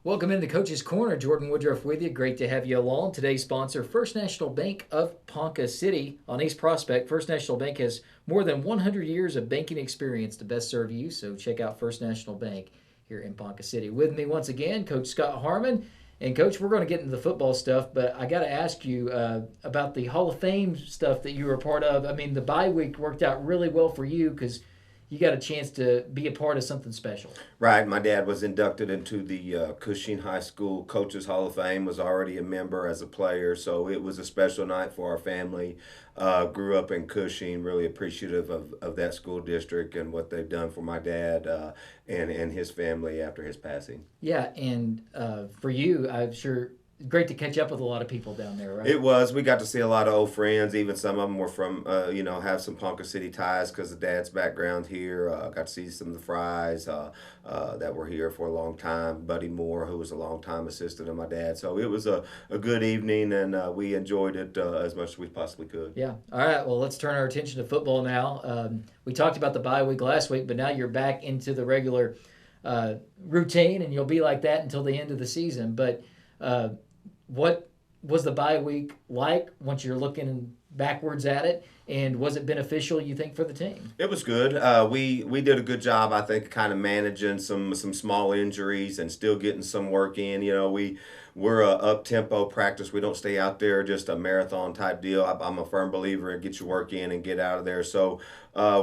Welcome into Coach's Corner. Jordan Woodruff with you. Great to have you along. Today's sponsor, First National Bank of Ponca City on East Prospect. First National Bank has more than 100 years of banking experience to best serve you, so check out First National Bank here in Ponca City. With me once again, Coach Scott Harmon. And, Coach, we're going to get into the football stuff, but I got to ask you about the Hall of Fame stuff that you were a part of. I mean, the bye week worked out really well for you because you got a chance to be a part of something special. Right, my dad was inducted into the Cushing High School Coaches Hall of Fame. Was already a member as a player, so it was a special night for our family. Grew up in Cushing, really appreciative of that school district and what they've done for my dad and his family after his passing. Yeah, and for you, I'm sure great to catch up with a lot of people down there, right? It was. We got to see a lot of old friends. Even some of them were from, have some Ponca City ties because of Dad's background here. Got to see some of the Fries that were here for a long time. Buddy Moore, who was a long time assistant of my dad. So it was a good evening, and we enjoyed it as much as we possibly could. Yeah. All right. Well, let's turn our attention to football now. We talked about the bye week last week, but now you're back into the regular routine, and you'll be like that until the end of the season. But what was the bye week like once you're looking backwards at it, and was it beneficial, you think, for the team? It was good. We did a good job, I think, kind of managing some small injuries and still getting some work in. We're a up tempo practice. We don't stay out there just a marathon type deal. I'm a firm believer in get your work in and get out of there. So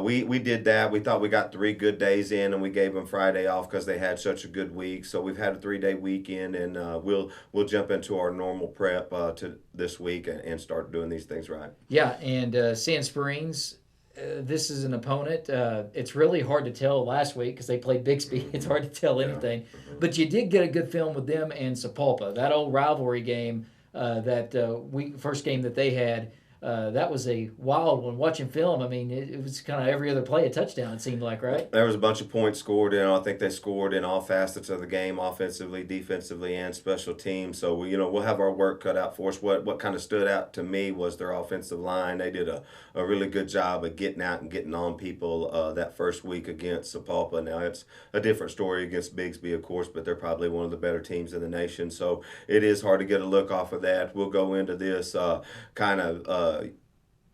we did that. We thought we got 3 good days in, and we gave them Friday off because they had such a good week. So we've had a 3 day weekend, and we'll jump into our normal prep to this week and start doing these things right. Yeah, and Sand Springs, this is an opponent. It's really hard to tell last week because they played Bixby. It's hard to tell Yeah. anything. But you did get a good film with them and Sapulpa. That old rivalry game, first game that they had, that was a wild one. Watching film, I mean, it was kind of every other play a touchdown, it seemed like, right? There was a bunch of points scored in. I think they scored in all facets of the game, offensively, defensively, and special teams. So we'll have our work cut out for us. What kind of stood out to me was their offensive line. They did a really good job of getting out and getting on people that first week against Sapulpa. Now it's a different story against Bigsby, of course, but they're probably one of the better teams in the nation. So it is hard to get a look off of that. We'll go into this kind of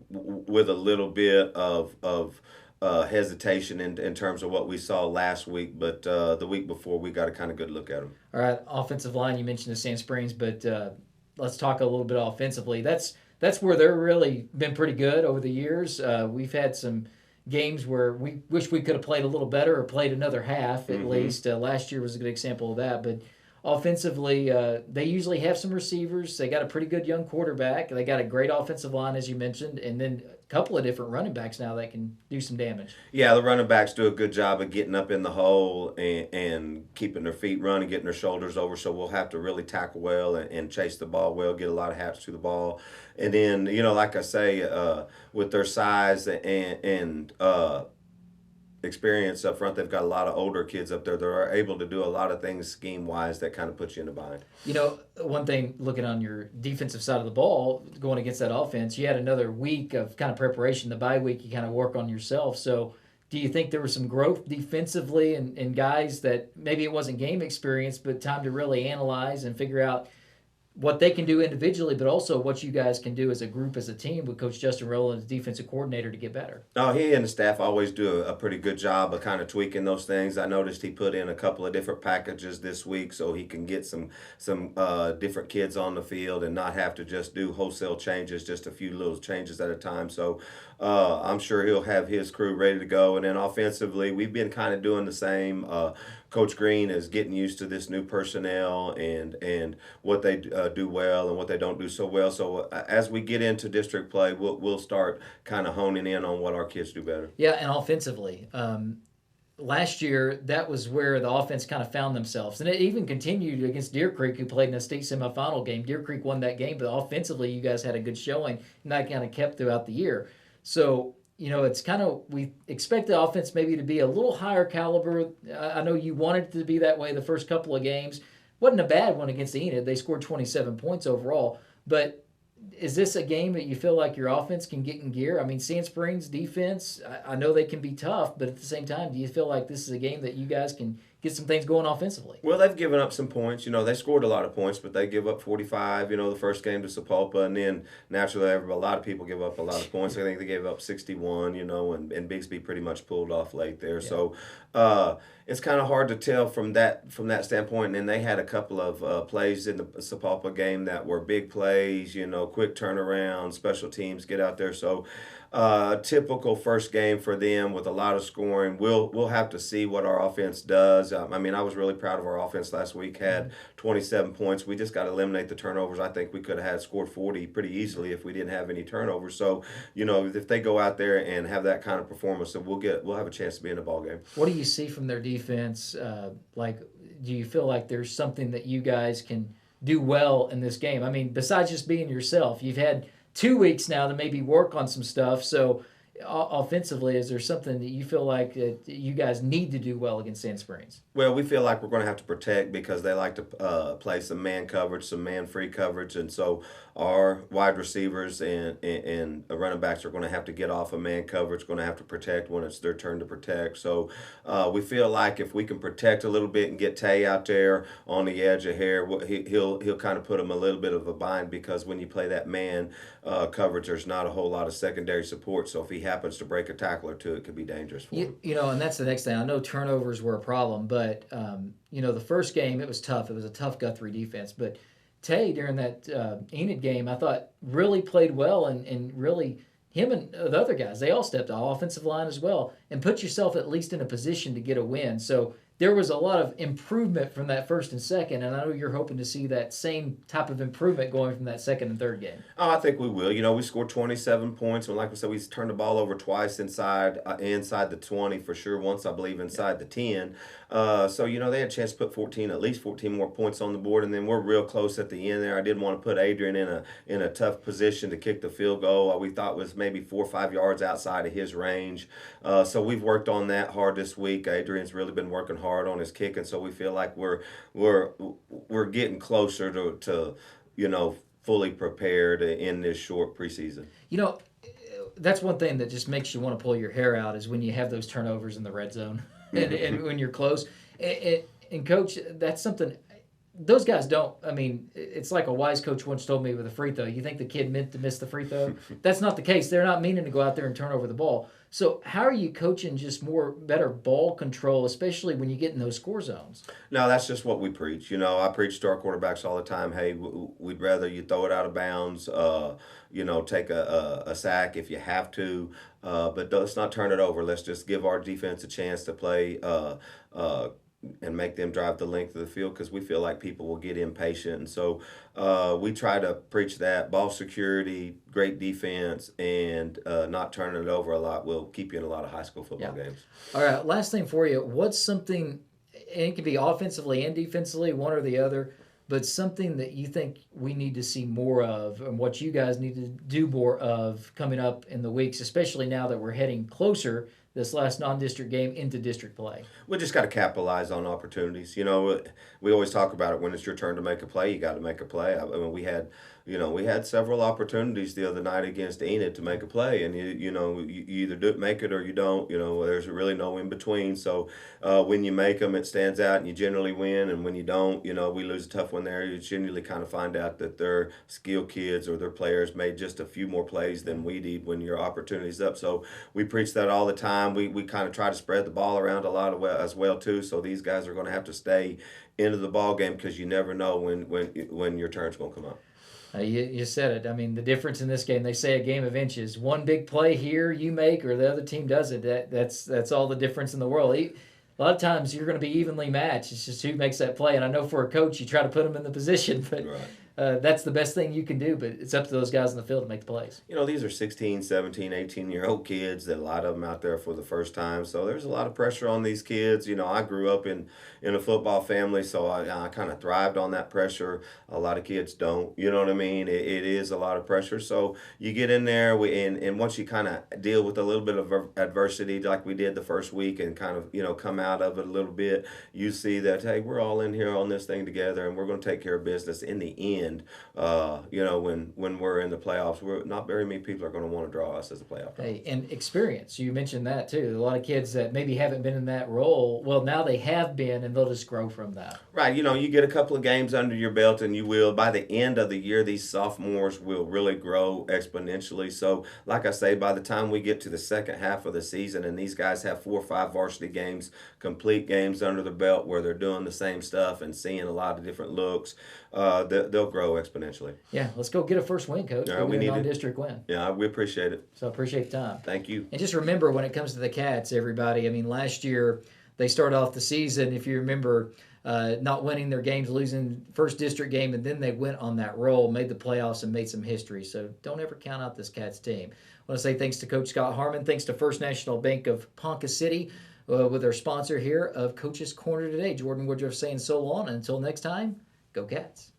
with a little bit of hesitation in terms of what we saw last week, but the week before we got a kind of good look at them. All right, offensive line, you mentioned the Sand Springs, but let's talk a little bit offensively. That's where they're really been pretty good over the years. We've had some games where we wish we could have played a little better or played another half at least. Last year was a good example of that, but offensively, they usually have some receivers. They got a pretty good young quarterback. They got a great offensive line, as you mentioned, and then a couple of different running backs now that can do some damage. Yeah, the running backs do a good job of getting up in the hole and keeping their feet running, getting their shoulders over. So we'll have to really tackle well and chase the ball well, get a lot of hats to the ball. And then, like I say, with their size and experience up front, they've got a lot of older kids up there that are able to do a lot of things scheme wise that kind of puts you in a bind. One thing looking on your defensive side of the ball, going against that offense, you had another week of kind of preparation. The bye week, you kind of work on yourself. So do you think there was some growth defensively and guys that maybe it wasn't game experience, but time to really analyze and figure out what they can do individually, but also what you guys can do as a group, as a team, with Coach Justin Rowland as defensive coordinator to get better? Oh, he and the staff always do a pretty good job of kind of tweaking those things. I noticed he put in a couple of different packages this week so he can get some different kids on the field and not have to just do wholesale changes, just a few little changes at a time. So I'm sure he'll have his crew ready to go. And then offensively, we've been kind of doing the same. Coach Green is getting used to this new personnel and what they do well and what they don't do so well. So as we get into district play, we'll start kind of honing in on what our kids do better. Yeah, and offensively, last year that was where the offense kind of found themselves, and it even continued against Deer Creek, who played in a state semifinal game. Deer Creek won that game, but offensively, you guys had a good showing, and that kind of kept throughout the year. So it's kind of, we expect the offense maybe to be a little higher caliber. I know you wanted it to be that way the first couple of games. Wasn't a bad one against Enid. They scored 27 points overall. But is this a game that you feel like your offense can get in gear? I mean, Sand Springs defense, I know they can be tough, but at the same time, do you feel like this is a game that you guys can get some things going offensively. Well, they've given up some points. They scored a lot of points, but they give up 45, the first game to Sapulpa. And then naturally, a lot of people give up a lot of points. I think they gave up 61, and Bigsby pretty much pulled off late there. Yeah. So it's kind of hard to tell from that standpoint. And then they had a couple of plays in the Sapulpa game that were big plays, quick turnaround, special teams, get out there. So typical first game for them with a lot of scoring. We'll have to see what our offense does. I was really proud of our offense last week. Had 27 points. We just got to eliminate the turnovers. I think we could have had scored 40 pretty easily if we didn't have any turnovers. So if they go out there and have that kind of performance, then we'll have a chance to be in the ball game. What do you see from their defense? Do you feel like there's something that you guys can do well in this game? I mean, besides just being yourself, you've had 2 weeks now to maybe work on some stuff. So offensively, is there something that you feel like that you guys need to do well against Sand Springs? Well, we feel like we're going to have to protect because they like to play some man coverage, some man-free coverage, and so our wide receivers and running backs are going to have to get off of man coverage, going to have to protect when it's their turn to protect. So we feel like if we can protect a little bit and get Tay out there on the edge of here, he'll kind of put him a little bit of a bind because when you play that man coverage, there's not a whole lot of secondary support. So if he happens to break a tackle or two, it could be dangerous for him. And that's the next thing. I know turnovers were a problem, but the first game it was tough. It was a tough Guthrie defense, but Tay during that Enid game, I thought really played well, and really him and the other guys, they all stepped off offensive line as well, and put yourself at least in a position to get a win. So there was a lot of improvement from that first and second, and I know you're hoping to see that same type of improvement going from that second and third game. Oh, I think we will. We scored 27 points, and like we said, we turned the ball over twice inside the 20 for sure. Once, I believe, inside the 10. So they had a chance to put at least 14 more points on the board, and then we're real close at the end there. I didn't want to put Adrian in a tough position to kick the field goal. We thought was maybe 4 or 5 yards outside of his range. So we've worked on that hard this week. Adrian's really been working hard on his kicking, so we feel like we're getting closer to fully prepared in this short preseason. That's one thing that just makes you want to pull your hair out is when you have those turnovers in the red zone and when you're close. And coach, that's something those guys don't. I mean, it's like a wise coach once told me with a free throw. You think the kid meant to miss the free throw? That's not the case. They're not meaning to go out there and turn over the ball. So how are you coaching just better ball control, especially when you get in those score zones? No, that's just what we preach. I preach to our quarterbacks all the time. Hey, we'd rather you throw it out of bounds, take a sack if you have to, but let's not turn it over. Let's just give our defense a chance to play and make them drive the length of the field because we feel like people will get impatient. And so we try to preach that ball security, great defense, and not turning it over a lot will keep you in a lot of high school football games. All right, last thing for you. What's something, and it could be offensively and defensively, one or the other, but something that you think we need to see more of and what you guys need to do more of coming up in the weeks, especially now that we're heading closer this last non-district game into district play? We just got to capitalize on opportunities. We always talk about it. When it's your turn to make a play, you got to make a play. I mean, we had several opportunities the other night against Enid to make a play, and you either make it or you don't. There's really no in between. So when you make them, it stands out, and you generally win. And when you don't, we lose a tough one there. You generally kind of find out that their skilled kids or their players made just a few more plays than we did when your opportunity's up. So we preach that all the time. We kind of try to spread the ball around a lot as well too. So these guys are going to have to stay into the ball game because you never know when your turn's going to come up. You said it. I mean, the difference in this game, they say a game of inches. One big play here you make or the other team does it. That's all the difference in the world. A lot of times you're going to be evenly matched. It's just who makes that play. And I know for a coach, you try to put them in the position, but right. That's the best thing you can do. But it's up to those guys in the field to make the plays. These are 16, 17, 18-year-old kids. That a lot of them out there for the first time. So there's a lot of pressure on these kids. I grew up in a football family, so I kind of thrived on that pressure. A lot of kids don't. You know what I mean? It is a lot of pressure. So you get in there, and once you kind of deal with a little bit of adversity like we did the first week and kind of, come out of it a little bit, you see that, hey, we're all in here on this thing together, and we're going to take care of business in the end. end. When we're in the playoffs, not very many people are going to want to draw us as a playoff draw. Hey, and experience. You mentioned that too. A lot of kids that maybe haven't been in that role, well, now they have been, and they'll just grow from that. Right. You get a couple of games under your belt, and you will, by the end of the year, these sophomores will really grow exponentially. So, like I say, by the time we get to the second half of the season and these guys have 4 or 5 varsity games, complete games under their belt where they're doing the same stuff and seeing a lot of different looks, they'll grow exponentially. Yeah, let's go get a first win, Coach. All right, We we get a need it. non-district win. Yeah, we appreciate it. So I appreciate the time. Thank you. And just remember, when it comes to the Cats, everybody, I mean, last year they started off the season, if you remember, not winning their games, losing first district game, and then they went on that roll, made the playoffs, and made some history. So don't ever count out this Cats team. I want to say thanks to Coach Scott Harmon. Thanks to First National Bank of Ponca City with our sponsor here of Coach's Corner today. Jordan Woodruff saying so long. And until next time, go Cats.